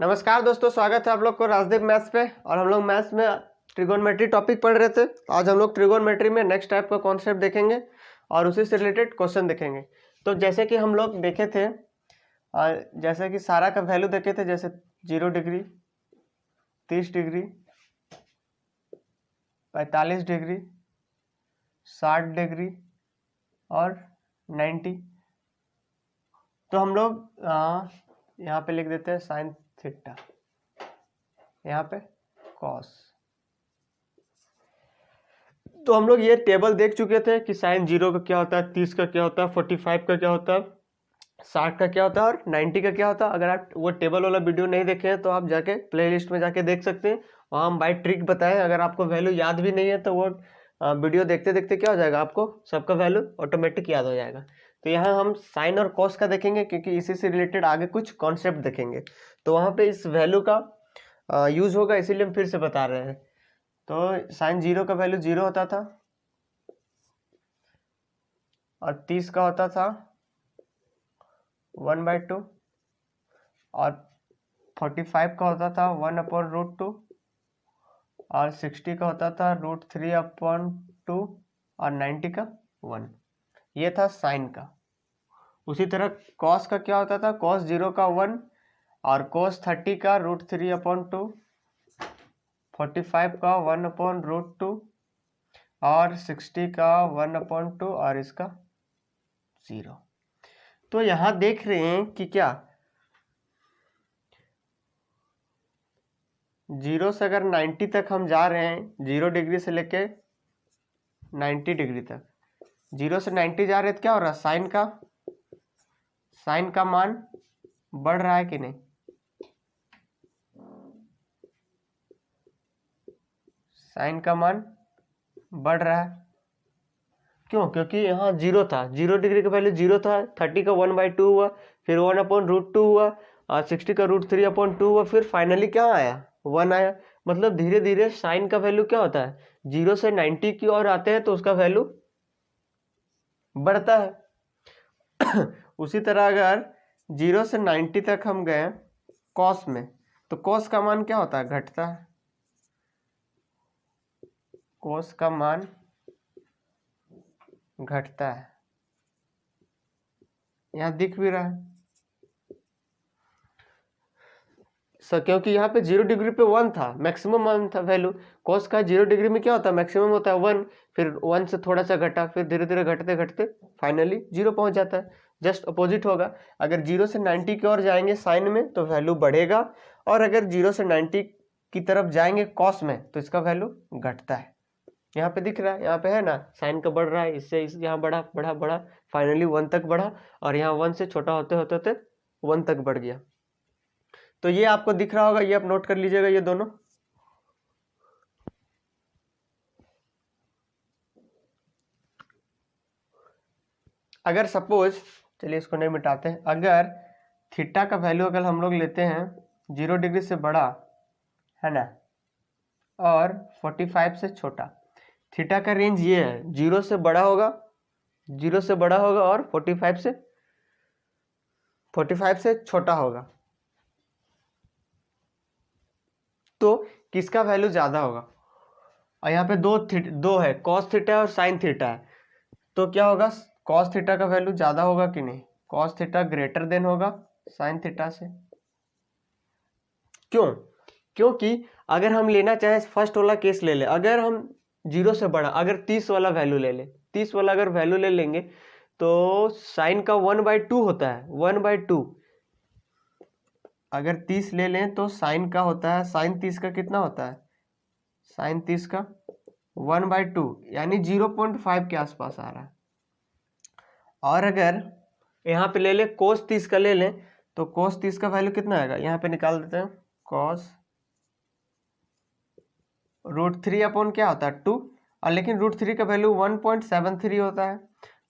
नमस्कार दोस्तों, स्वागत है आप लोग को राजदीप मैथ्स पे। और हम लोग मैथ्स में ट्रिगोनमेट्री टॉपिक पढ़ रहे थे। आज हम लोग ट्रिगोनमेट्री में नेक्स्ट टाइप का कॉन्सेप्ट देखेंगे और उसी से रिलेटेड क्वेश्चन देखेंगे। तो जैसे कि हम लोग देखे थे, जैसे कि सारा का वैल्यू देखे थे, जैसे 0 डिग्री, 30 डिग्री, 45 डिग्री, 60 डिग्री और 90। तो हम लोग यहाँ पे लिख देते हैं साइन थीटा, यहाँ पे कॉस। तो हम लोग ये टेबल देख चुके थे कि साइन 0 का क्या होता है, 30 का क्या होता है, 45 का क्या होता है, 60 का क्या होता है और 90 का क्या होता है। अगर आप वो टेबल वाला वीडियो नहीं देखे हैं तो आप जाके प्लेलिस्ट में जाके देख सकते हैं। वहाँ हम बाय ट्रिक बताएं। अगर आपको वैल्यू याद भी नहीं है तो वो वीडियो देखते देखते क्या हो जाएगा, आपको सबका वैल्यू ऑटोमेटिक याद हो जाएगा। तो यहाँ हम साइन और कॉस का देखेंगे क्योंकि इसी से रिलेटेड आगे कुछ कॉन्सेप्ट देखेंगे। तो वहाँ पे इस वैल्यू का यूज होगा, इसीलिए हम फिर से बता रहे हैं। तो साइन 0 का वैल्यू 0 होता था और 30 का होता था 1/2 और 45 का होता था 1/√2 और 60 का होता था √3/2 और 90 का 1। ये था साइन का। उसी तरह कॉस का क्या होता था, कॉस 0 का 1 और कॉस 30 का √3/2, 45 का 1/√2 और 60 का 1/2 और इसका 0। तो यहां देख रहे हैं कि क्या 0 से अगर 90 तक हम जा रहे हैं, 0 डिग्री से लेके 90 डिग्री तक, 0 से 90 जा रहे हैं तो क्या हो रहा है, साइन का मान बढ़ रहा है कि नहीं। साइन का मान बढ़ रहा है। क्यों? क्योंकि यहाँ 0 था, 0 डिग्री का वैल्यू 0 था, 30 का 1/2 हुआ, फिर 1/√2 हुआ और 60 का √3/2 हुआ, फिर फाइनली क्या आया, 1 आया। मतलब धीरे धीरे साइन का वैल्यू क्या होता है, 0 से 90 की ओर आते हैं तो उसका वैल्यू बढ़ता है। उसी तरह अगर 0 से 90 तक हम गए कॉस में, तो कॉस का मान क्या होता है, घटता है। कॉस का मान घटता है, यहाँ दिख भी रहा है सर, क्योंकि यहाँ पे 0 डिग्री पे 1 था, मैक्सिमम 1 था वैल्यू। कॉस का 0 डिग्री में क्या होता है, मैक्सिमम होता है 1, फिर 1 से थोड़ा सा घटा, फिर धीरे धीरे घटते घटते फाइनली 0 पहुंच जाता है। जस्ट अपोजिट होगा। अगर 0 से 90 की ओर जाएंगे साइन में तो वैल्यू बढ़ेगा, और अगर 0 से 90 की तरफ जाएंगे कॉस में तो इसका वैल्यू घटता है। यहाँ पे दिख रहा है, यहाँ पे है ना, साइन का बढ़ रहा है, इससे यहाँ बढ़ा बढ़ा बढ़ा, फाइनली 1 तक बढ़ा, और यहाँ 1 से छोटा होते होते होते 1 तक बढ़ गया। तो ये आपको दिख रहा होगा, ये आप नोट कर लीजिएगा ये दोनों। अगर सपोज, चलिए इसको नहीं मिटाते हैं, अगर थीटा का वैल्यू अगर हम लोग लेते हैं 0 डिग्री से बड़ा है ना और 45 से छोटा, थीटा का रेंज ये है, 0 से बड़ा होगा, 0 से बड़ा होगा और 45 से छोटा होगा। तो किसका वैल्यू ज्यादा होगा। और यहाँ पे दो है, कॉस थीटा और साइन थीटा है। तो क्या होगा, कॉस थीटा का वैल्यू ज्यादा होगा कि नहीं, कॉस थीटा ग्रेटर देन होगा साइन थीटा से। क्यों? क्योंकि अगर हम लेना चाहें, फर्स्ट वाला केस ले ले, अगर हम 0 से बड़ा, अगर 30 वाला वैल्यू ले ले, 30 वाला अगर वैल्यू ले लेंगे तो साइन का 1/2 होता है, 1/2। अगर 30 ले लें तो साइन का होता है, साइन 30 का कितना होता है, साइन 30 का 1/2, यानी 0.5 के आसपास आ रहा है। और अगर यहाँ पे ले ले कोस 30 का ले लें तो कोस 30 का वैल्यू कितना आएगा, यहाँ पे निकाल देते हैं, कॉस √3 अपॉन क्या होता है 2, और लेकिन √3 का वैल्यू 1.73 होता है,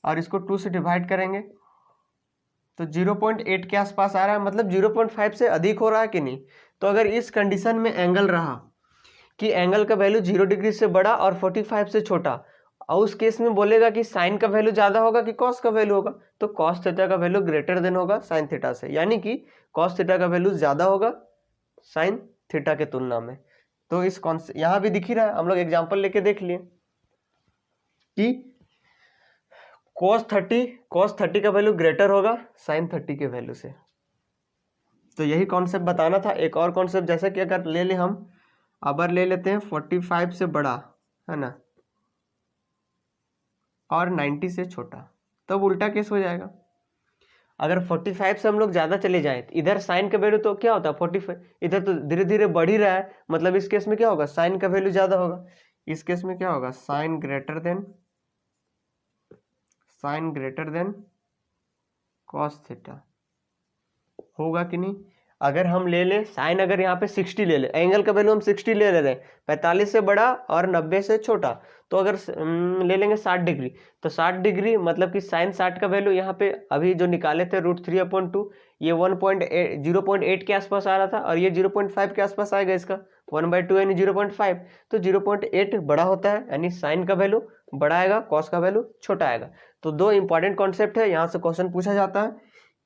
और इसको 2 से डिवाइड करेंगे तो 0.8 के आसपास आ रहा है, मतलब 0.5 से अधिक हो रहा है कि नहीं। तो अगर इस कंडीशन में एंगल रहा कि एंगल का वैल्यू 0 डिग्री से बड़ा और 45 से छोटा, और उस केस में बोलेगा कि साइन का वैल्यू ज्यादा होगा कि कॉस का वैल्यू होगा, तो कॉस थीटा का वैल्यू ग्रेटर देन होगा साइन थीटा से, यानी कि कॉस थीटा का वैल्यू ज्यादा होगा साइन थीटा के तुलना में। तो इस यहाँ भी दिख ही रहा है, हम लोग एग्जाम्पल लेके देख लिए कि cos 30 का वैल्यू ग्रेटर होगा sin 30 के वैल्यू से। तो यही कॉन्सेप्ट बताना था। एक और कॉन्सेप्ट, जैसे कि अगर ले ले हम अबर ले लेते हैं 45 से बड़ा, है ना, और 90 से छोटा, तब उल्टा केस हो जाएगा। अगर 45 से हम लोग ज़्यादा चले जाए, इधर साइन का वैल्यू तो क्या होता है 45, इधर तो धीरे धीरे बढ़ ही रहा है, मतलब इस केस में क्या होगा, साइन का वैल्यू ज़्यादा होगा। इस केस में क्या होगा, sine greater than cos theta होगा कि नहीं। अगर हम ले लें साइन, अगर यहाँ पे 60 ले लें, एंगल का वैल्यू हम 60 ले रहे हैं, 45 से बड़ा और 90 से छोटा, तो अगर ले लेंगे 60 डिग्री, तो 60 डिग्री मतलब कि साइन 60 का वैल्यू यहाँ पे अभी जो निकाले थे √3/2, ये 0.8 के आसपास आ रहा था, और ये 0.5 के आसपास आएगा, इसका 1/2 यानी 0.5, तो 0.8 बड़ा होता है, यानी साइन का वैल्यू बड़ा आएगा, कॉस का वैल्यू छोटा आएगा। तो दो इंपॉर्टेंट कॉन्सेप्ट है, यहाँ से क्वेश्चन पूछा जाता है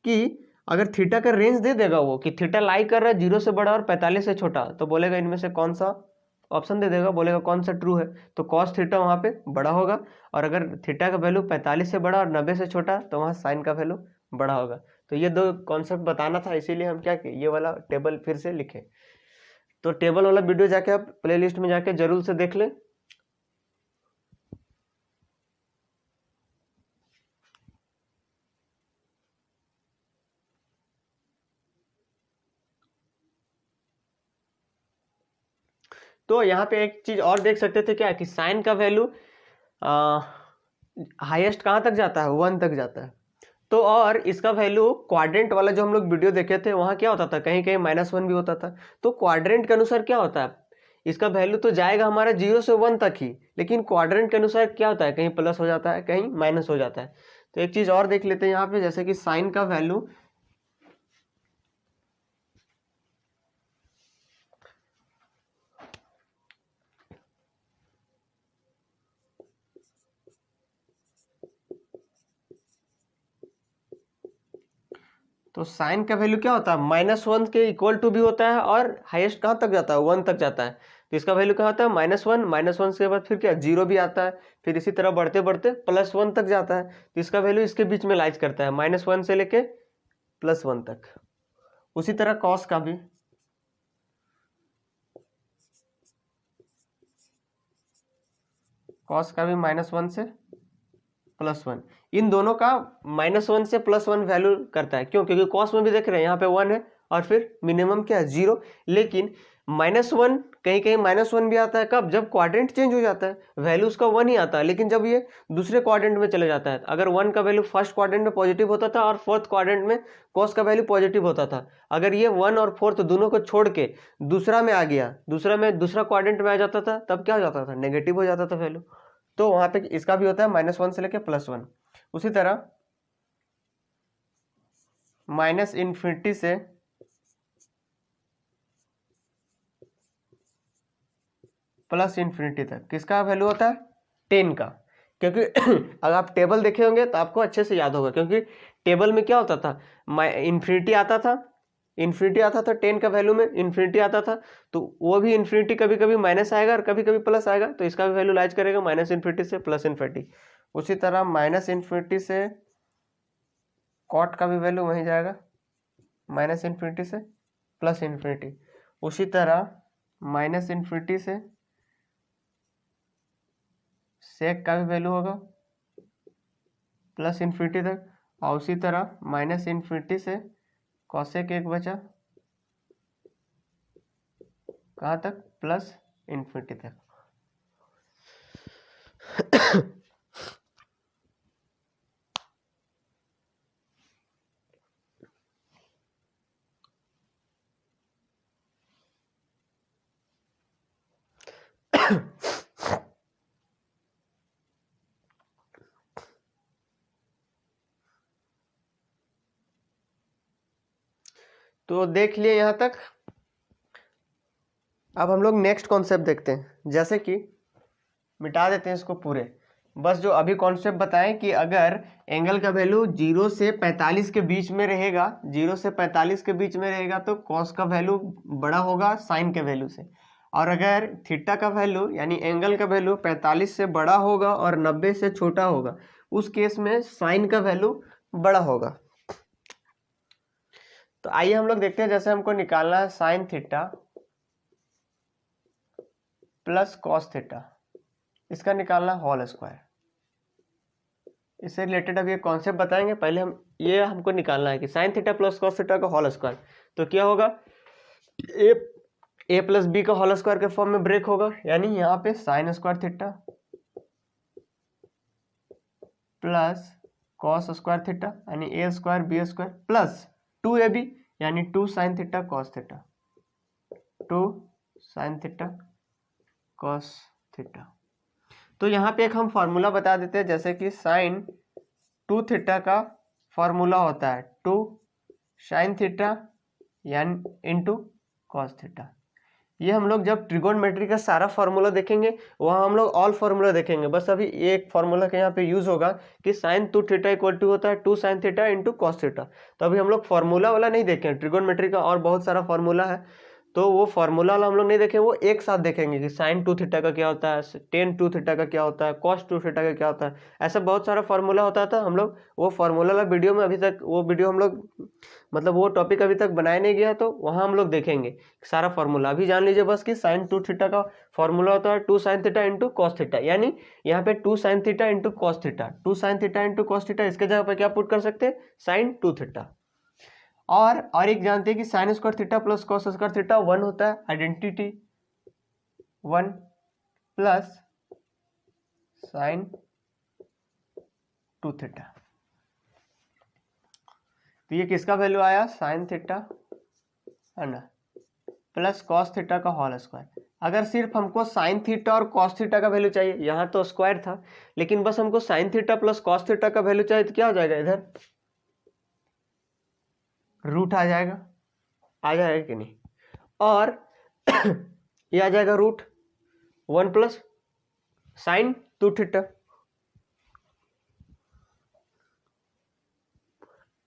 कि अगर थीटा का रेंज दे देगा वो कि थीटा लाई कर रहा है 0 से बड़ा और 45 से छोटा, तो बोलेगा इनमें से कौन सा ऑप्शन दे देगा, बोलेगा कौन सा ट्रू है, तो कॉस थीटा वहाँ पे बड़ा होगा, और अगर थीटा का वैल्यू 45 से बड़ा और 90 से छोटा, तो वहाँ साइन का वैल्यू बड़ा होगा। तो ये दो कॉन्सेप्ट बताना था, इसीलिए हम क्या किए, ये वाला टेबल फिर से लिखे। तो टेबल वाला वीडियो जाके आप प्ले लिस्ट में जाके जरूर से देख लें। तो यहाँ पे एक चीज और देख सकते थे क्या, कि साइन का वैल्यू हाईएस्ट कहाँ तक जाता है, 1 तक जाता है। तो और इसका वैल्यू क्वाड्रेंट वाला जो हम लोग वीडियो देखे थे, वहाँ क्या होता था, कहीं कहीं -1 भी होता था। तो क्वाड्रेंट के अनुसार क्या होता है, इसका वैल्यू तो जाएगा हमारा 0 से 1 तक ही, लेकिन क्वाड्रेंट के अनुसार क्या होता है, कहीं प्लस हो जाता है, कहीं माइनस हो जाता है। तो एक चीज और देख लेते हैं यहाँ पे, जैसे कि साइन का वैल्यू तो साइन का वैल्यू क्या होता है, -1 के इक्वल टू भी होता है, और हाईएस्ट कहाँ तक जाता है, 1 तक जाता है। तो इसका वैल्यू क्या होता है, -1 के बाद फिर क्या 0 भी आता है, फिर इसी तरह बढ़ते बढ़ते +1 तक जाता है। तो इसका वैल्यू इसके बीच में लाइज करता है, -1 से लेके +1 तक। उसी तरह कॉस का भी, -1 से +1, इन दोनों का -1 से +1 वैल्यू करता है। क्यों, क्योंकि कॉस में भी देख रहे हैं यहाँ पे 1 है, और फिर मिनिमम क्या है 0, लेकिन -1 कहीं कहीं -1 भी आता है, कब, जब क्वाड्रेंट चेंज हो जाता है, वैल्यू उसका 1 ही आता है, लेकिन जब ये दूसरे क्वाड्रेंट में चले जाता है, अगर 1 का वैल्यू फर्स्ट क्वाड्रेंट में पॉजिटिव होता था और फोर्थ क्वाड्रेंट में कॉस का वैल्यू पॉजिटिव होता था, अगर ये 1 और 4 दोनों को छोड़ के दूसरा में आ गया, दूसरा क्वाड्रेंट में आ जाता था, तब क्या हो जाता था, नेगेटिव हो जाता था वैल्यू। तो वहां पे इसका भी होता है -1 से लेके +1। उसी तरह -∞ से +∞ तक किसका वैल्यू होता है, 10 का। क्योंकि अगर आप टेबल देखे होंगे तो आपको अच्छे से याद होगा, क्योंकि टेबल में क्या होता था, इन्फिनिटी आता था, 10 का वैल्यू में इन्फिनिटी आता था, तो वो भी इन्फिनिटी कभी कभी माइनस आएगा और कभी कभी प्लस आएगा, तो इसका भी वैल्यू लाइज करेगा -∞ से +∞। उसी तरह -∞ से कॉट का भी वैल्यू वहीं जाएगा, -∞ से +∞। उसी तरह -∞ से सेक का भी वैल्यू होगा +∞ तक, और उसी तरह -∞ से कॉसेक एक बचा कहाँ तक, +∞ तक। तो देख लिए यहाँ तक। अब हम लोग नेक्स्ट कॉन्सेप्ट देखते हैं, जैसे कि मिटा देते हैं इसको पूरे। बस जो अभी कॉन्सेप्ट बताएं कि अगर एंगल का वैल्यू 0 से 45 के बीच में रहेगा, 0 से 45 के बीच में रहेगा तो कॉस का वैल्यू बड़ा होगा साइन के वैल्यू से, और अगर थीटा का वैल्यू यानी एंगल का वैल्यू 45 से बड़ा होगा और 90 से छोटा होगा, उस केस में साइन का वैल्यू बड़ा होगा। तो आइए हम लोग देखते हैं, जैसे हमको निकालना है sign theta plus cos theta, इसका निकालना होल स्क्वायर। इससे रिलेटेड अभी एक कॉन्सेप्ट बताएंगे, पहले हम ये हमको निकालना है कि sine theta plus cos theta का होल स्क्वायर तो क्या होगा, ए प्लस बी का होल स्क्वायर के फॉर्म में ब्रेक होगा, यानी यहाँ पे sine square theta plus cos square theta यानी A square B square plus 2ab यानी 2 sine theta cos theta, 2 sine theta cos theta. तो यहाँ पे एक हम फार्मूला बता देते हैं, जैसे कि साइन 2 थीटा का फार्मूला होता है 2 साइन थीटा यानी इंटू कॉस थीटा। ये हम लोग जब ट्रिगोनोमेट्री का सारा फार्मूला देखेंगे वहाँ हम लोग ऑल फार्मूला देखेंगे, बस अभी एक फार्मूला का यहाँ पे यूज होगा कि साइन 2 थीटा इक्वल टू होता है 2 sine theta into cos theta. तो अभी हम लोग फार्मूला वाला नहीं देखें, ट्रिगोनोमेट्री का और बहुत सारा फार्मूला है, तो वो फार्मूला वाला हम लोग नहीं देखें, वो एक साथ देखेंगे कि साइन 2 थीटा का क्या होता है, टेन 2 थीटा का क्या होता है, कॉस 2 थीटा का क्या होता है, ऐसा बहुत सारा फार्मूला होता था। हम लोग वो फार्मूला वाला वीडियो में अभी तक वो वीडियो हम लोग मतलब वो टॉपिक अभी तक बनाया नहीं गया, तो वहाँ हम लोग देखेंगे सारा फार्मूला। अभी जान लीजिए बस कि साइन 2 थीटा का फार्मूला होता है 2 sine theta into cos theta, यानी यहाँ पे 2 sine theta into cos theta, 2 sine theta into cos theta, इसके जगह पे क्या पुट कर सकते हैं, साइन 2 थीटा। और एक जानते हैं कि sign square theta plus cos square theta 1 होता है, आइडेंटिटी 1 प्लस साइन 2 थीटा। तो ये किसका वैल्यू आया, साइन थीटा है ना प्लस कॉस थीटा का होल स्क्वायर। अगर सिर्फ हमको साइन थीटा और कॉस थीटा का वैल्यू चाहिए, यहाँ तो स्क्वायर था लेकिन बस हमको sign theta plus cos theta का वैल्यू चाहिए, तो क्या हो जाएगा, इधर रूट आ जाएगा कि नहीं, और ये आ जाएगा रूट 1 प्लस साइन 2 थीटा।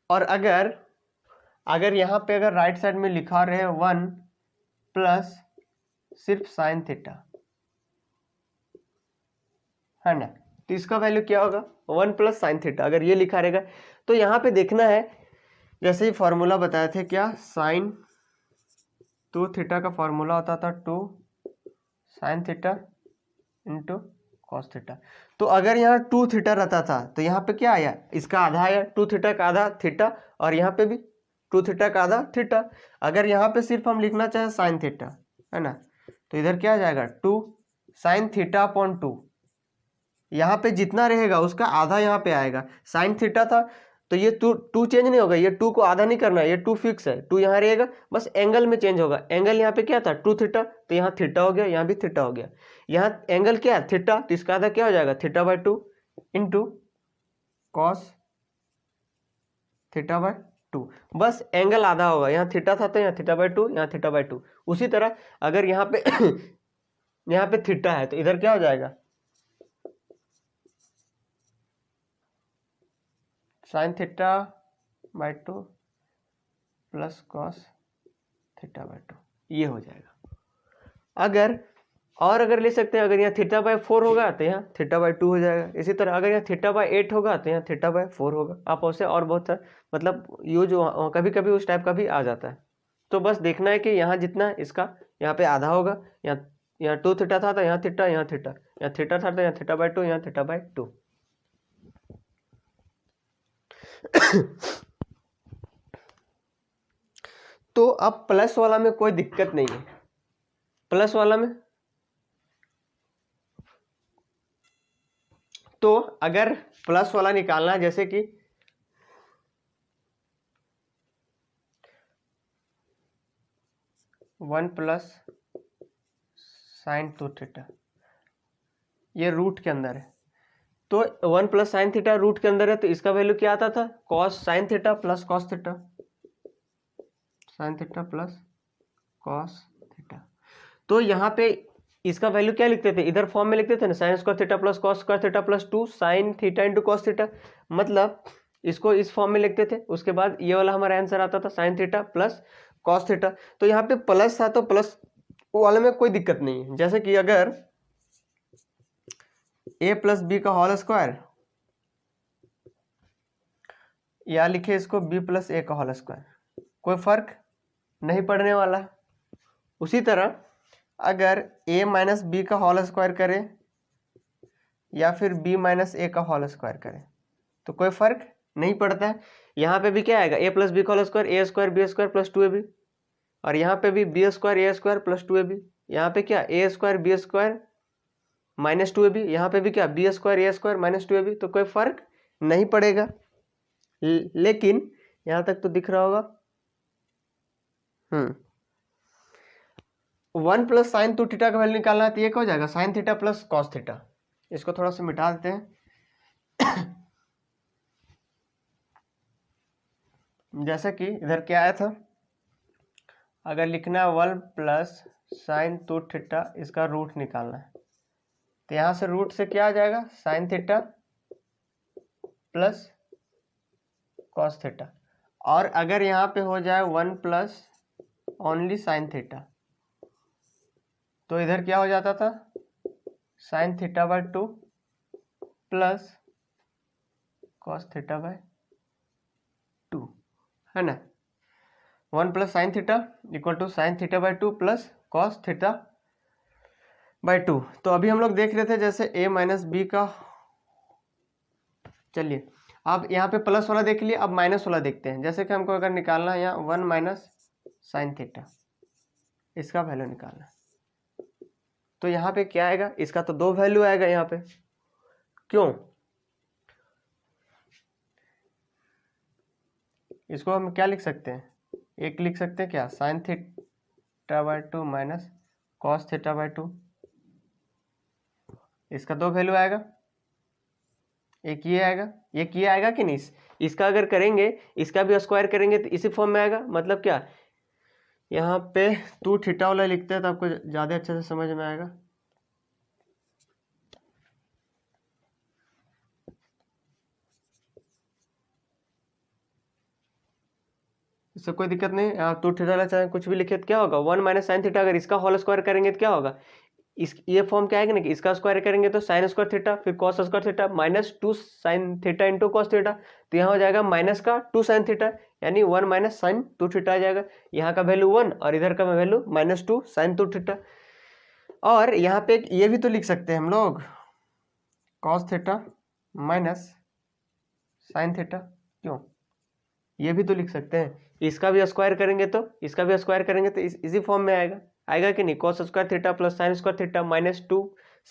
और अगर यहाँ पे अगर राइट साइड में लिखा रहे 1 प्लस सिर्फ साइन थीटा है ना, तो इसका वैल्यू क्या होगा, 1 प्लस साइन थीटा अगर ये लिखा रहेगा। तो यहाँ पे देखना है, जैसे ही फॉर्मूला बताए थे क्या, साइन 2 थीटा का फॉर्मूला होता था 2 sine theta into cos theta. तो अगर यहाँ 2 थीटा रहता था तो यहाँ पे क्या आया, इसका आधा आया, 2 थीटा का आधा थीटा, और यहाँ पे भी 2 थीटा का आधा थीटा। अगर यहाँ पे सिर्फ हम लिखना चाहे साइन थीटा है ना, तो इधर क्या आ जाएगा 2 साइन थीटा अपॉन 2, यहाँ पे जितना रहेगा उसका आधा यहाँ पे आएगा। साइन थीटा था तो ये 2 चेंज नहीं होगा, ये 2 को आधा नहीं करना है, ये 2 फिक्स है, 2 यहाँ रहेगा, बस एंगल में चेंज होगा। एंगल यहाँ पे क्या था 2 थीटा, तो यहाँ थीटा हो गया, यहाँ भी थीटा हो गया। यहाँ एंगल क्या है थीटा, तो इसका आधा क्या हो जाएगा theta by 2 into cos theta by 2, बस एंगल आधा होगा। यहाँ थीटा था तो यहाँ थीटा बाय 2, यहाँ थीटा बाय 2। उसी तरह अगर यहाँ पे यहाँ पे थीटा है तो इधर क्या हो जाएगा, sign theta by 2 plus cos theta by 2, ये हो जाएगा। अगर ले सकते हैं, अगर यहाँ थीटा बाय 4 होगा तो यहाँ थीटा बाय 2 हो जाएगा। इसी तरह अगर यहाँ थीटा बाय 8 होगा तो यहाँ थीटा बाय 4 होगा। आप उससे और बहुत सारा मतलब यूज कभी कभी उस टाइप का भी आ जाता है। तो बस देखना है कि यहाँ जितना इसका यहाँ पे आधा होगा, यहाँ 2 थीटा था तो यहाँ थीटा, यहाँ थीटा, यहाँ थीटा था तो यहाँ थीटा बाय 2, यहाँ थीटा बाय 2। तो अब प्लस वाला में कोई दिक्कत नहीं है, प्लस वाला में तो अगर प्लस वाला निकालना है, जैसे कि वन प्लस साइन 2 थीटा, ये रूट के अंदर है, तो 1 प्लस साइन थीटा रूट के अंदर है, तो इसका वैल्यू क्या आता था, cos sine theta plus cos theta, sign theta plus cos theta. तो यहाँ पे इसका वैल्यू क्या लिखते थे, इधर फॉर्म में लिखते थे ना, sign square theta plus cos square theta plus 2 sine theta into cos theta, मतलब इसको इस फॉर्म में लिखते थे। उसके बाद ये वाला हमारा आंसर आता था sine theta plus cos theta. तो यहाँ पे प्लस था तो प्लस वाले में कोई दिक्कत नहीं है। जैसे कि अगर a प्लस बी का होल स्क्वायर, या लिखे इसको b प्लस ए का होल स्क्वायर, कोई फर्क नहीं पड़ने वाला। उसी तरह अगर a माइनस बी का होल स्क्वायर करे या फिर b माइनस ए का होल स्क्वायर करे तो कोई फर्क नहीं पड़ता है। यहाँ पे भी क्या आएगा, a प्लस बी का whole square A square B square plus 2ab, और यहाँ पे भी B square A square plus 2ab। यहाँ पे क्या a square B square minus 2ab, यहाँ पे भी क्या B square A square minus 2ab, तो कोई फर्क नहीं पड़ेगा। लेकिन यहाँ तक तो दिख रहा होगा। 1 प्लस साइन 2 थीटा का वैल्यू निकालना है तो ये क्या हो जाएगा, sign theta plus cos theta. इसको थोड़ा सा मिटा देते हैं। जैसे कि इधर क्या आया था, अगर लिखना है 1 प्लस साइन 2 थीटा, इसका रूट निकालना है तो यहाँ से रूट से क्या आ जाएगा, sign theta plus cos theta. और अगर यहाँ पे हो जाए 1 प्लस ओनली साइन थीटा तो इधर क्या हो जाता था, sine theta by 2 plus cos theta by 2, है ना। 1 plus sine theta equal to sine theta by 2 plus cos theta by 2। तो अभी हम लोग देख रहे थे जैसे a माइनस बी का, चलिए अब यहाँ पे प्लस वाला देख लिए, अब माइनस वाला देखते हैं। जैसे कि हमको अगर निकालना है यहाँ 1 माइनस साइन थीटा, इसका वैल्यू निकालना है तो यहाँ पे क्या आएगा, इसका तो 2 वैल्यू आएगा यहाँ पे। क्यों, इसको हम क्या लिख सकते हैं, एक लिख सकते हैं क्या, sign theta by 2 minus cos theta by 2, इसका 2 वैल्यू आएगा। एक ये आएगा, एक ये आएगा कि नहीं, इसका अगर करेंगे इसका भी स्क्वायर करेंगे तो इसी फॉर्म में आएगा। मतलब क्या, यहाँ पे 2 थीटा वाला लिखते हैं तो आपको ज़्यादा अच्छे से समझ में आएगा। इससे कोई दिक्कत नहीं, 2 थीटा वाला चाहे कुछ भी लिखे तो क्या होगा, 1 माइनस साइन थीटा, अगर इसका होल स्क्वायर करेंगे तो क्या होगा, इस ये फॉर्म क्या आएगा ना कि इसका स्क्वायर करेंगे तो साइन स्क्वायर थीटा फिर cos square theta minus 2 sine theta into cos theta, तो यहाँ हो जाएगा माइनस का 2 साइन थीटा, यानी 1 माइनस साइन 2 थीटा आ जाएगा। यहाँ का वैल्यू 1 और इधर का वैल्यू माइनस 2 साइन 2 थीटा। और यहाँ पे ये भी तो लिख सकते हैं हम लोग, cos theta minus sine theta, क्यों, ये भी तो लिख सकते हैं। इसका भी स्क्वायर करेंगे तो इसका भी स्क्वायर करेंगे तो इसी फॉर्म में आएगा, आएगा कि नहीं, cos square theta plus sign square theta minus 2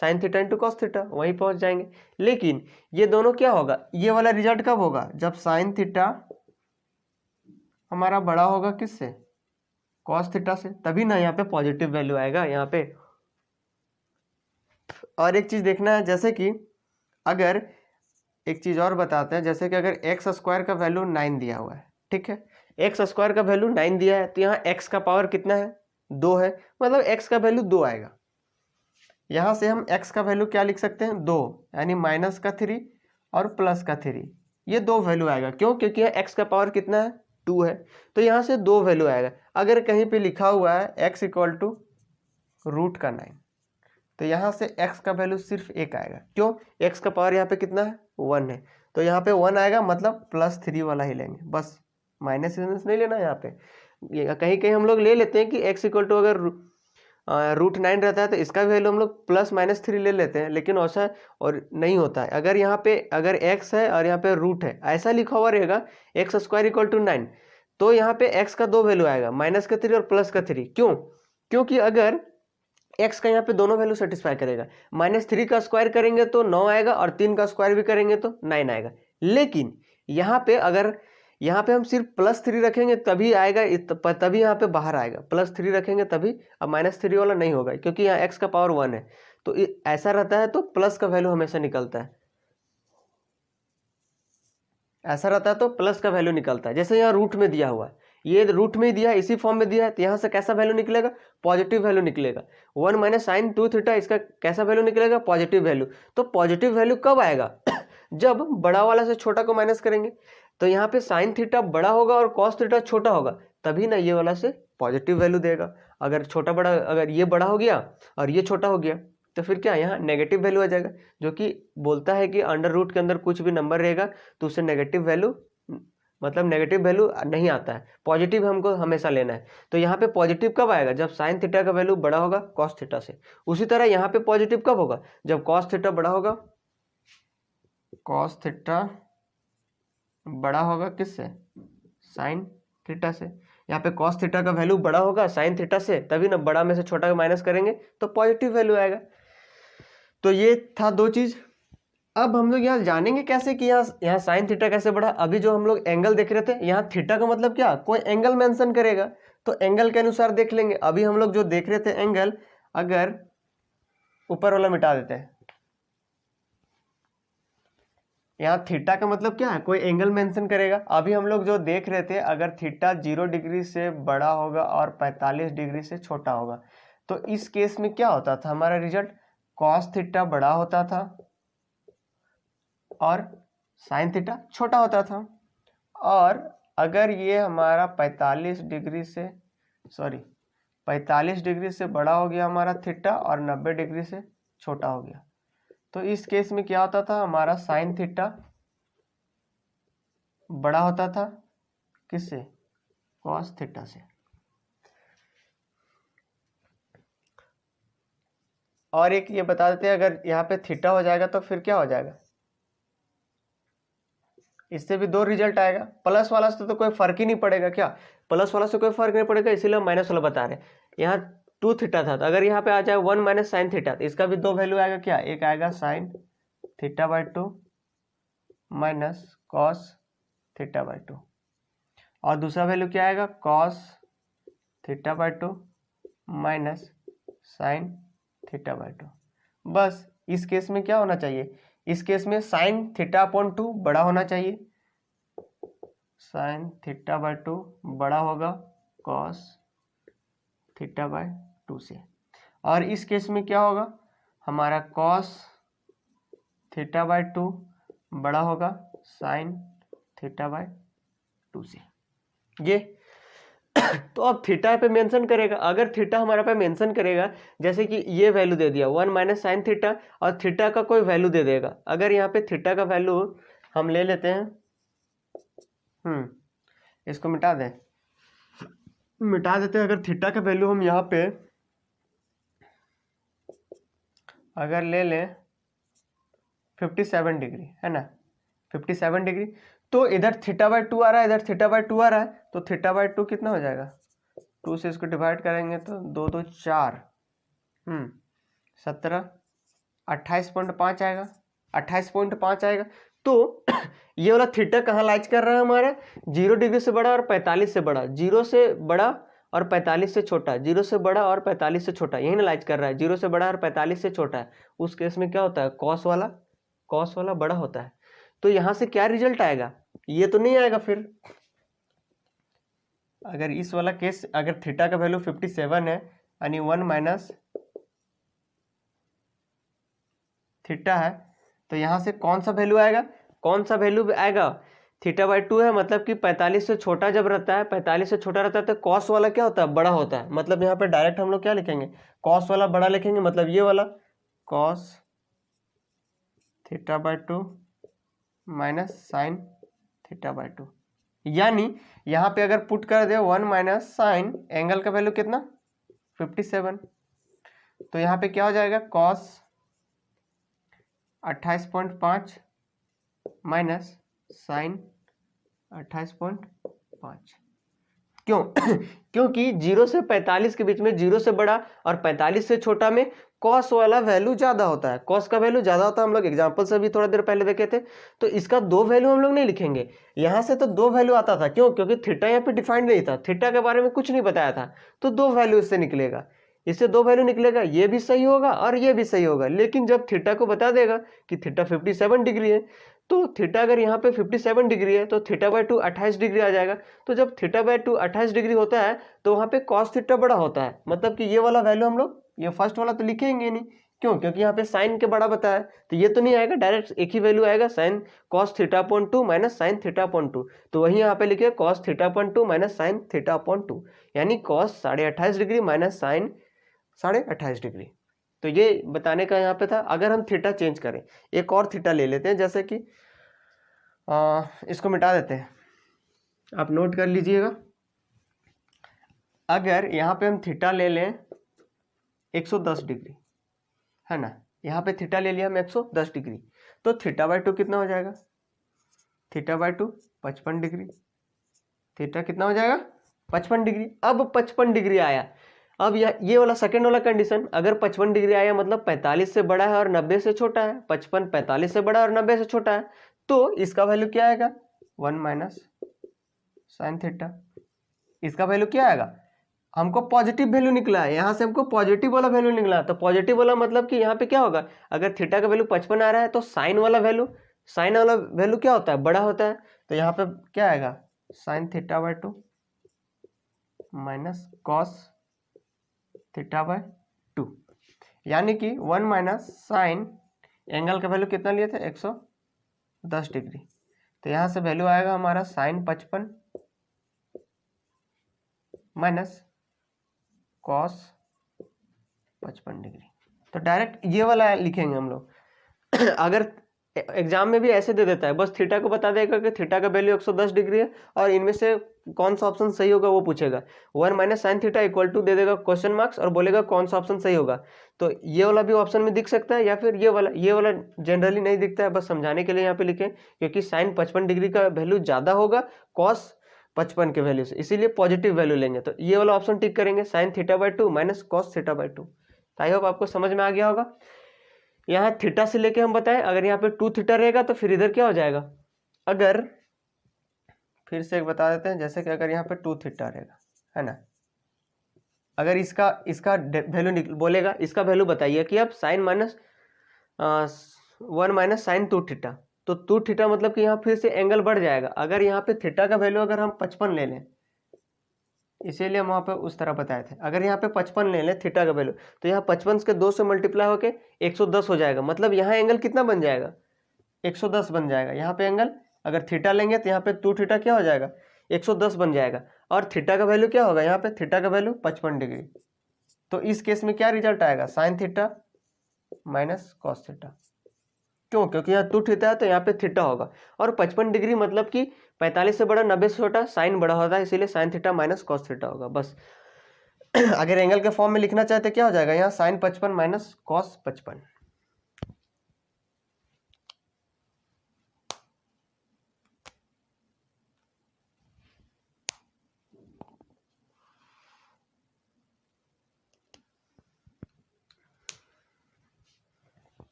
sine theta into cos theta, वहीं पहुंच जाएंगे। लेकिन ये दोनों क्या होगा, ये वाला रिजल्ट कब होगा, जब साइन थीटा हमारा बड़ा होगा किससे, कॉस थीटा से, तभी ना यहाँ पे पॉजिटिव वैल्यू आएगा यहाँ पे। और एक चीज देखना है, जैसे कि अगर एक चीज और बताते हैं, जैसे कि अगर एक्स स्क्वायर का वैल्यू 9 दिया हुआ है, ठीक है, एक्स स्क्वायर का वैल्यू 9 दिया है तो यहाँ एक्स का पावर कितना है, 2 है, मतलब एक्स का वैल्यू 2 आएगा। यहाँ से हम एक्स का वैल्यू क्या लिख सकते हैं, 2, यानी माइनस का 3 और प्लस का 3, ये 2 वैल्यू आएगा। क्यों, क्योंकि यहाँ एक्स का पावर कितना है, 2 है, तो यहाँ से 2 वैल्यू आएगा। अगर कहीं पे लिखा हुआ है एक्स इक्वल टू रूट का 9 तो यहाँ से x का वैल्यू सिर्फ 1 आएगा। क्यों, x का पावर यहाँ पे कितना है, 1 है, तो यहाँ पे 1 आएगा, मतलब प्लस 3 वाला ही लेंगे, बस माइनस नहीं लेना। यहाँ पे कहीं कहीं हम लोग ले लेते हैं कि x इक्वल टू अगर रूट 9 रहता है तो इसका वैल्यू हम लोग प्लस माइनस 3 ले लेते हैं, लेकिन ऐसा और नहीं होता है। अगर यहाँ पे अगर x है और यहाँ पे रूट है, ऐसा लिखा हुआ रहेगा एक्स स्क्वायर इक्वल टू 9, तो यहाँ पे x का 2 वैल्यू आएगा, माइनस का 3 और प्लस का 3। क्यों, क्योंकि अगर x का यहाँ पे दोनों वैल्यू सेटिस्फाई करेगा, माइनस 3 का स्क्वायर करेंगे तो 9 आएगा और 3 का स्क्वायर भी करेंगे तो 9 आएगा। लेकिन यहाँ पे अगर यहाँ पे हम सिर्फ प्लस 3 रखेंगे तभी आएगा, तभी यहाँ पे बाहर आएगा, प्लस 3 रखेंगे तभी, अब माइनस 3 वाला नहीं होगा क्योंकि यहाँ x का पावर 1 है, तो ऐसा रहता है तो प्लस का वैल्यू हमेशा निकलता है, ऐसा रहता है तो प्लस का वैल्यू निकलता है। जैसे यहाँ रूट में दिया हुआ है, ये रूट में ही दिया है, इसी फॉर्म में दिया है, तो यहाँ से कैसा वैल्यू निकलेगा, पॉजिटिव वैल्यू निकलेगा। 1 माइनस साइन 2 थीटा, इसका कैसा वैल्यू निकलेगा, पॉजिटिव वैल्यू। तो पॉजिटिव वैल्यू कब आएगा जब बड़ा वाला से छोटा को माइनस करेंगे। तो यहाँ पे साइन थीटा बड़ा होगा और कॉस थीटा छोटा होगा, तभी ना ये वाला से पॉजिटिव वैल्यू देगा। अगर छोटा बड़ा, अगर ये बड़ा हो गया और ये छोटा हो गया तो फिर क्या, यहाँ नेगेटिव वैल्यू आ जाएगा, जो कि बोलता है कि अंडर रूट के अंदर कुछ भी नंबर रहेगा तो उससे नेगेटिव वैल्यू, मतलब नेगेटिव वैल्यू नहीं आता है, पॉजिटिव हमको हमेशा लेना है। तो यहाँ पे पॉजिटिव कब आएगा, जब साइन थीटा का वैल्यू बड़ा होगा कॉस थीटा से। उसी तरह यहाँ पे पॉजिटिव कब होगा, जब कॉस थीटा बड़ा होगा, कॉस थीटा बड़ा होगा किससे, साइन थीटा से। यहाँ पे कॉस थीटा का वैल्यू बड़ा होगा साइन थीटा से, तभी ना बड़ा में से छोटा का माइनस करेंगे तो पॉजिटिव वैल्यू आएगा। तो ये था दो चीज। अब हम लोग यहाँ जानेंगे कैसे कि यहाँ साइन थीटा कैसे बढ़ा। अभी जो हम लोग एंगल देख रहे थे, यहाँ थीटा का मतलब क्या, कोई एंगल मेंशन करेगा तो एंगल के अनुसार देख लेंगे। अभी हम लोग जो देख रहे थे एंगल, अगर ऊपर वाला मिटा देते हैं, यहाँ थीटा का मतलब क्या है, कोई एंगल मेंशन करेगा। अभी हम लोग जो देख रहे थे, अगर थीटा 0 डिग्री से बड़ा होगा और 45 डिग्री से छोटा होगा, तो इस केस में क्या होता था, हमारा रिजल्ट कॉस थीटा बड़ा होता था और साइन थीटा छोटा होता था। और अगर ये हमारा 45 डिग्री से बड़ा हो गया हमारा थीटा और 90 डिग्री से छोटा हो गया, तो इस केस में क्या होता था, हमारा साइन थीटा बड़ा होता था किससे, कॉस थीटा से। और एक ये बता देते हैं, अगर यहाँ पे थीटा हो जाएगा तो फिर क्या हो जाएगा, इससे भी दो रिजल्ट आएगा। प्लस वाला से तो कोई फर्क ही नहीं पड़ेगा, क्या प्लस वाला से कोई फर्क नहीं पड़ेगा, इसीलिए माइनस वाला बता रहे हैं। यहाँ 2 थीटा था, तो अगर यहाँ पे आ जाए 1 माइनस साइन थीटा, तो इसका भी दो वैल्यू आएगा, क्या, एक आएगा sine theta by 2 minus cos theta by 2, और दूसरा वैल्यू क्या आएगा, cos theta by 2 minus sine theta by 2। बस इस केस में क्या होना चाहिए, इस केस में साइन थीटा अपॉन 2 बड़ा होना चाहिए, साइन थीटा बाई 2 बड़ा होगा कॉस थीटा बाई 2 से। और इस केस में क्या होगा, हमारा कॉस थीटा बाई 2 बड़ा होगा साइन थीटा बाई 2 से। ये तो अब थीटा पे मेंशन करेगा, अगर थीटा हमारा पे मेंशन करेगा, जैसे कि ये वैल्यू दे दिया 1 माइनस साइन थीटा, और थीटा का कोई वैल्यू दे देगा। अगर यहाँ पे थीटा का वैल्यू हम ले लेते हैं, इसको मिटा दें, मिटा देते हैं। अगर थीटा का वैल्यू हम यहाँ पे अगर ले लें 57 डिग्री, है ना, 57 डिग्री, तो इधर थीटा बाई 2 आ रहा है, इधर थीटा बाई 2 आ रहा है, तो थीटा बाई 2 कितना हो जाएगा, 2 से इसको डिवाइड करेंगे तो 2 2 4 17 28.5 आएगा, 28.5 आएगा। तो ये वाला थीटा कहाँ लाइज कर रहा है हमारा, 0 डिग्री से बड़ा और 45 से बड़ा, 0 से बड़ा और 45 से छोटा, 0 से बड़ा और 45 से छोटा, यही ना लाइज कर रहा है, 0 से बड़ा और 45 से छोटा है। उस केस में क्या होता है, कॉस वाला बड़ा होता है। तो यहाँ से क्या रिजल्ट आएगा, ये तो नहीं आएगा। फिर अगर इस वाला केस, अगर थीटा का वैल्यू 57 है यानी 1 माइनस थीटा है, तो यहाँ से कौन सा वैल्यू आएगा, थीटा बाई 2 है, मतलब कि 45 से छोटा जब रहता है, 45 से छोटा रहता है, तो कॉस वाला क्या होता है, बड़ा होता है। मतलब यहाँ पे डायरेक्ट हम लोग क्या लिखेंगे, कॉस वाला बड़ा लिखेंगे, मतलब ये वाला cos theta by 2 minus sine theta by 2, यानी यहाँ पे अगर पुट कर दे 1 माइनस साइन, एंगल का वैल्यू कितना 57, तो यहाँ पे क्या हो जाएगा, कॉस 28.5 माइनस साइन 28.5। क्यों क्योंकि 0 से 45 के बीच में, 0 से बड़ा और 45 से छोटा में कॉस वाला वैल्यू ज्यादा होता है, कॉस का वैल्यू ज्यादा होता है। हम लोग एग्जांपल से भी थोड़ा देर पहले देखे थे। तो इसका दो वैल्यू हम लोग नहीं लिखेंगे, यहाँ से तो दो वैल्यू आता था, क्यों, क्योंकि थीटा यहाँ पे डिफाइंड नहीं था, थीटा के बारे में कुछ नहीं बताया था, तो दो वैल्यू इससे निकलेगा, इससे दो वैल्यू निकलेगा, ये भी सही होगा और ये भी सही होगा। लेकिन जब थीटा को बता देगा कि थीटा 57 डिग्री है, तो थीटा अगर यहाँ पे 57 डिग्री है तो थीटा बाय 2 28 डिग्री आ जाएगा। तो जब थीटा बाय 2 28 डिग्री होता है तो वहाँ पे कॉस थीटा बड़ा होता है, मतलब कि ये वाला वैल्यू हम लोग ये फर्स्ट वाला तो लिखेंगे नहीं, क्यों? क्योंकि यहाँ पे साइन के बड़ा बताया है, तो ये तो नहीं आएगा, डायरेक्ट एक ही वैल्यू आएगा sine cos theta upon 2 minus sine theta upon 2। तो वही यहाँ पे लिखे cos theta upon 2 minus sine theta upon 2, यानी cos 28.5 degree minus sine 28.5 degree. तो ये बताने का यहाँ पे था। अगर हम थीटा चेंज करें, एक और थीटा ले लेते हैं, जैसे कि इसको मिटा देते हैं, आप नोट कर लीजिएगा। अगर यहाँ पे हम थीटा ले लें 110 डिग्री, है ना, यहाँ पे थीटा ले लिया हम 110 डिग्री, तो थीटा बाय 2 कितना हो जाएगा? Theta by 2 55 degree. थीटा कितना हो जाएगा? 55 डिग्री। अब 55 डिग्री आया, अब ये वाला सेकंड वाला कंडीशन, अगर 55 डिग्री आया मतलब 45 से बड़ा है और 90 से छोटा है, 55 45 से बड़ा है और 90 से छोटा है, तो इसका वैल्यू क्या आएगा? 1 माइनस साइन थीटा। इसका वैल्यू क्या आएगा? हमको पॉजिटिव वैल्यू निकला है, यहाँ से हमको पॉजिटिव वाला वैल्यू निकला है। तो पॉजिटिव वाला मतलब कि यहाँ पे क्या होगा, अगर थीटा का वैल्यू 55 आ रहा है तो साइन वाला वैल्यू क्या होता है? बड़ा होता है। तो यहाँ पे क्या आएगा? Sign theta by 2 minus cos theta by 2, यानी कि 1 माइनस साइन, एंगल का वैल्यू कितना लिए थे? 110 डिग्री। तो यहाँ से वैल्यू आएगा हमारा साइन 55 माइनस कॉस 55 डिग्री। तो डायरेक्ट ये वाला लिखेंगे हम लोग। अगर एग्जाम में भी ऐसे दे देता है, बस थीटा को बता देगा कि थीटा का वैल्यू 110 डिग्री है और इनमें से कौन सा ऑप्शन सही होगा वो पूछेगा, 1 minus sine theta equal to दे देगा क्वेश्चन मार्क्स और बोलेगा कौन सा ऑप्शन सही होगा। तो ये वाला भी ऑप्शन में दिख सकता है, या फिर ये वाला जनरली नहीं दिखता है, बस समझाने के लिए यहाँ पे लिखे, क्योंकि साइन 55 डिग्री का वैल्यू ज्यादा होगा कॉस 55 के वैल्यू से, इसीलिए पॉजिटिव वैल्यू लेंगे। तो ये वाला ऑप्शन टिक करेंगे, sign theta by 2 minus cos theta by 2। I hope आपको समझ में आ गया होगा। यहाँ थीटा से लेके हम बताएं, अगर यहाँ पे 2 थीटा रहेगा तो फिर इधर क्या हो जाएगा? अगर फिर से एक बता देते हैं, जैसे कि अगर यहाँ पे 2 थीटा रहेगा, है ना, अगर इसका वैल्यू बोलेगा, इसका वैल्यू बताइए कि अब sine minus 1 minus sine 2 theta, तो 2 थीटा मतलब कि यहाँ फिर से एंगल बढ़ जाएगा। अगर यहाँ पे थीटा का वैल्यू अगर हम 55 ले लें, इसीलिए हम वहाँ पे उस तरह बताए थे, अगर यहाँ पे 55 ले लें थीटा का वैल्यू, तो यहाँ 55 के 2 से मल्टीप्लाई होके 110 हो जाएगा, मतलब यहाँ एंगल कितना बन जाएगा? 110 बन जाएगा। यहाँ पे एंगल अगर थीटा लेंगे तो यहाँ पे 2 थीटा क्या हो जाएगा? 110 बन जाएगा। और थीटा का वैल्यू क्या होगा? यहाँ पे थीटा का वैल्यू 55 डिग्री। तो इस केस में क्या रिजल्ट आएगा? Sine theta minus cos theta. क्यों? क्योंकि यहाँ 2 थीटा है तो यहाँ पे थीटा होगा, और 55 डिग्री मतलब कि 45 से बड़ा 90 से छोटा, साइन बड़ा होता है, इसीलिए sine theta minus cos theta होगा, बस। अगर एंगल के फॉर्म में लिखना चाहते क्या हो जाएगा? यहाँ साइन 55 माइनस कॉस 55।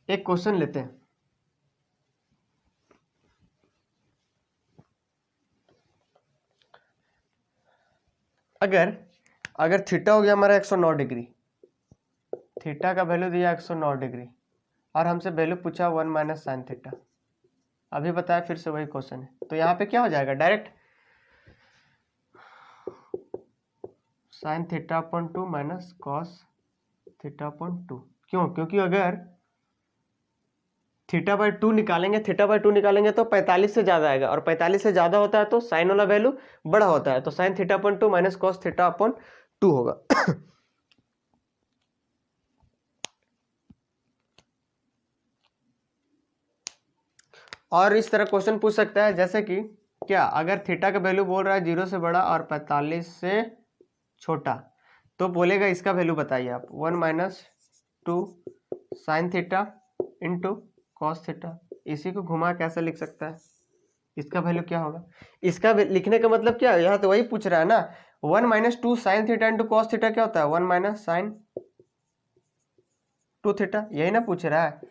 एक क्वेश्चन लेते हैं। अगर थीटा हो गया हमारा 109 डिग्री, थीटा का वैल्यू दिया 109 डिग्री, और हमसे वैल्यू पूछा 1 माइनस साइन थीटा। अभी बताया, फिर से वही क्वेश्चन है, तो यहाँ पे क्या हो जाएगा? Direct sine theta upon 2 minus cos theta upon 2। क्यों? क्योंकि अगर थीटा बाय 2 निकालेंगे तो 45 से ज्यादा आएगा, और 45 से ज्यादा होता है तो साइन वाला वैल्यू बड़ा होता है, तो sign theta upon 2 minus cos theta upon 2 होगा। और इस तरह क्वेश्चन पूछ सकता है, जैसे कि क्या, अगर थीटा का वैल्यू बोल रहा है 0 से बड़ा और 45 से छोटा, तो बोलेगा इसका वैल्यू बताइए आप, 1 minus 2 sine theta into cos theta. इसी को घुमा कैसे लिख सकता है? इसका वैल्यू क्या होगा? इसका लिखने का मतलब क्या है? यहाँ तो वही पूछ रहा है ना, 1 minus 2 sine theta into cos theta क्या होता है? 1 माइनस साइन 2 थीटा, यही ना पूछ रहा है।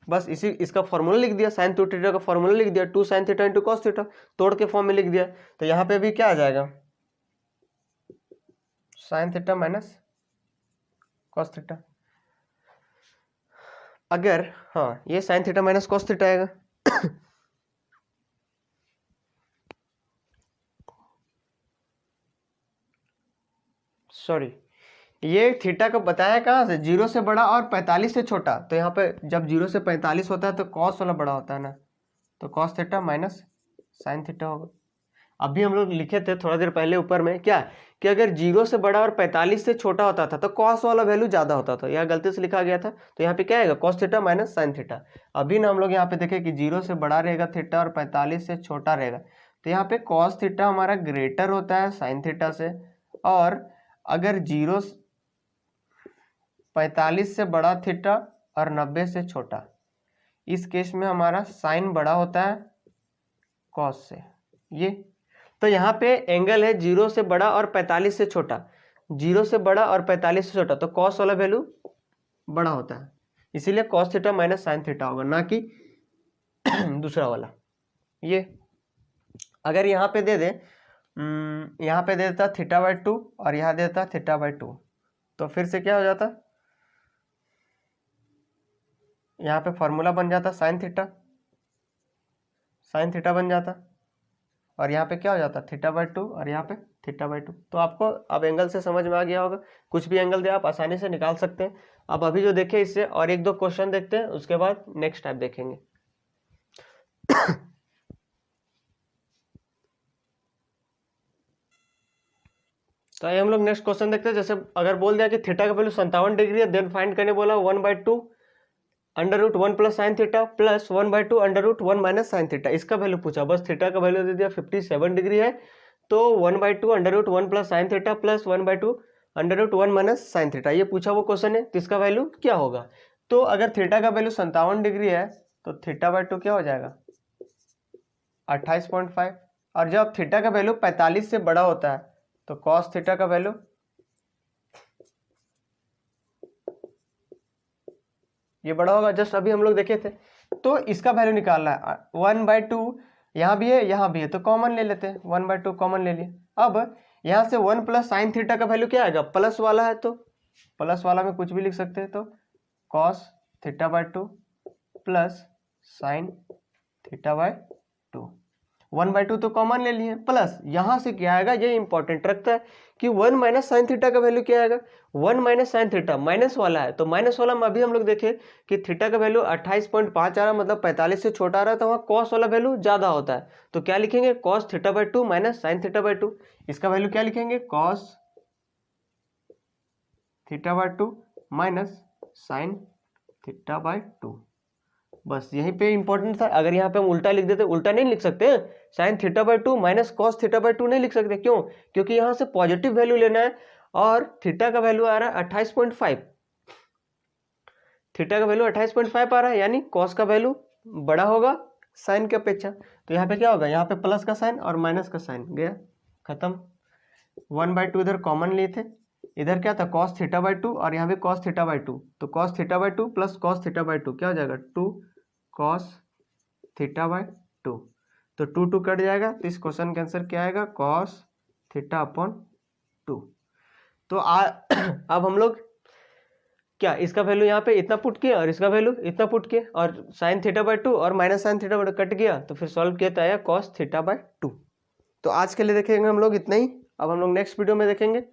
बस इसका फॉर्मूला लिख दिया, साइन 2 थीटा का फॉर्मूला लिख दिया, 2 sine theta into cos theta, तोड़ के फॉर्म में लिख दिया। तो यहाँ पे भी क्या आ जाएगा? Sine theta minus cos theta. अगर हाँ ये sine theta minus cos theta आएगा सॉरी, ये थीटा को बताया कहाँ से, 0 से बड़ा और 45 से छोटा। तो यहाँ पे जब 0 से 45 होता है तो कॉस वाला बड़ा होता है ना, तो cos theta minus sine theta होगा। अभी हम लोग लिखे थे थोड़ा देर पहले ऊपर में क्या कि अगर 0 से बड़ा और 45 से छोटा होता था तो कॉस वाला वैल्यू ज़्यादा होता था, यहाँ गलती से लिखा गया था। तो यहाँ पे क्या आएगा, cos theta minus sine theta. अभी ना हम लोग यहाँ पे देखें कि 0 से बड़ा रहेगा थीटा और 45 से छोटा रहेगा, तो यहाँ पे कॉस थीटा हमारा ग्रेटर होता है साइन थीटा से। और अगर 45 से बड़ा थीटा और 90 से छोटा, इस केस में हमारा साइन बड़ा होता है कॉस से। ये तो यहाँ पे एंगल है 0 से बड़ा और 45 से छोटा, 0 से बड़ा और 45 से छोटा, तो कॉस वाला वैल्यू बड़ा होता है, इसीलिए cos theta minus sine theta होगा, ना कि दूसरा वाला। ये अगर यहाँ पे दे दे, यहाँ पे दे देता थीटा बाई 2 और यहाँ दे देता थीटा बाई 2, तो फिर से क्या हो जाता, यहाँ पे फॉर्मूला बन जाता साइन थीटा बन जाता, और यहाँ पे क्या हो जाता थीटा बाई 2 और यहाँ पे थीटा बाई 2। तो आपको अब एंगल से समझ में आ गया होगा, कुछ भी एंगल दे आप आसानी से निकाल सकते हैं। अब अभी जो देखे इससे और एक दो क्वेश्चन देखते हैं, उसके बाद नेक्स्ट टाइप देखेंगे। तो आइए हम लोग नेक्स्ट क्वेश्चन देखते हैं। जैसे अगर बोल दिया कि थीटा का वैल्यू 57 डिग्री है, देन फाइंड करने बोला 1/2 under root 1 plus sine theta plus 1/2 under root 1 minus sine theta, इसका वैल्यू पूछा। बस थीटा का वैल्यू दे दिया 57 डिग्री है, तो 1/2 under root 1 plus sine theta plus 1/2 under root 1 minus sine theta, ये पूछा वो क्वेश्चन है, तो इसका वैल्यू क्या होगा। तो अगर थीटा का वैल्यू 57 डिग्री है तो थीटा बाई 2 क्या हो जाएगा 28.5, और जब थीटा का वैल्यू 45 से बड़ा होता है तो कॉस थीटा का वैल्यू ये बड़ा होगा, जस्ट अभी हम लोग देखे थे। तो इसका वैल्यू निकालना है 1/2, यहाँ भी है यहाँ भी है, तो कॉमन ले लेते हैं, 1/2 कॉमन ले लिए। अब यहाँ से 1 प्लस साइन थीटा का वैल्यू क्या आएगा, प्लस वाला है तो प्लस वाला में कुछ भी लिख सकते हैं, तो cos theta by 2 plus sine theta by 2, 1/2 तो कॉमन ले लिए, प्लस यहाँ से क्या आएगा, ये इंपॉर्टेंट रखता है कि 1 माइनस साइन थीटा का वैल्यू क्या आएगा, 1 माइनस साइन थीटा माइनस वाला है, तो माइनस वाला में अभी हम लोग देखे कि थीटा का वैल्यू 28.5 आ रहा है, मतलब 45 से छोटा आ रहा है, तो वहाँ कॉस वाला वैल्यू ज्यादा होता है, तो क्या लिखेंगे cos theta by 2 minus sine theta by 2, इसका वैल्यू क्या लिखेंगे cos theta by 2 minus sine theta by 2। बस यहीं पे इंपॉर्टेंट था। अगर यहाँ पे हम उल्टा लिख देते, उल्टा नहीं लिख सकते, sine theta by 2 minus cos theta by 2 नहीं लिख सकते, क्यों, क्योंकि यहाँ से पॉजिटिव वैल्यू लेना है और थीटा का वैल्यू आ रहा है 28.5, थीटा का वैल्यू 28.5 आ रहा है, यानी कॉस का वैल्यू बड़ा होगा साइन की अपेक्षा। तो यहाँ पे क्या होगा, यहाँ पे प्लस का साइन और माइनस का साइन गया, खत्म। 1/2 इधर कॉमन लिए थे, इधर क्या था कॉस थीटा बाई 2 और यहाँ पे कॉस थीटा बाई 2, तो cos theta by 2 plus cos theta by 2 क्या हो जाएगा 2 कॉस थीटा बाई 2, तो 2 कट जाएगा, तो इस क्वेश्चन के आंसर क्या आएगा कॉस थीटा अपॉन 2। तो अब हम लोग क्या इसका वैल्यू यहाँ पे इतना पुट किया और इसका वैल्यू इतना पुट किया, और साइन थीटा बाई 2 और minus sine theta by 2 cut गया, तो फिर सॉल्व किया तो आया कॉस थीटा बाई 2। तो आज के लिए देखेंगे हम लोग इतना ही, अब हम लोग नेक्स्ट वीडियो में देखेंगे।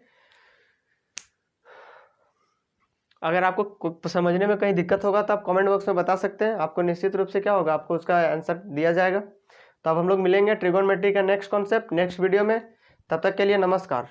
अगर आपको समझने में कहीं दिक्कत होगा तो आप कमेंट बॉक्स में बता सकते हैं, आपको निश्चित रूप से क्या होगा आपको उसका आंसर दिया जाएगा। तो अब हम लोग मिलेंगे ट्रिगोनोमेट्री का नेक्स्ट कॉन्सेप्ट नेक्स्ट वीडियो में, तब तक के लिए नमस्कार।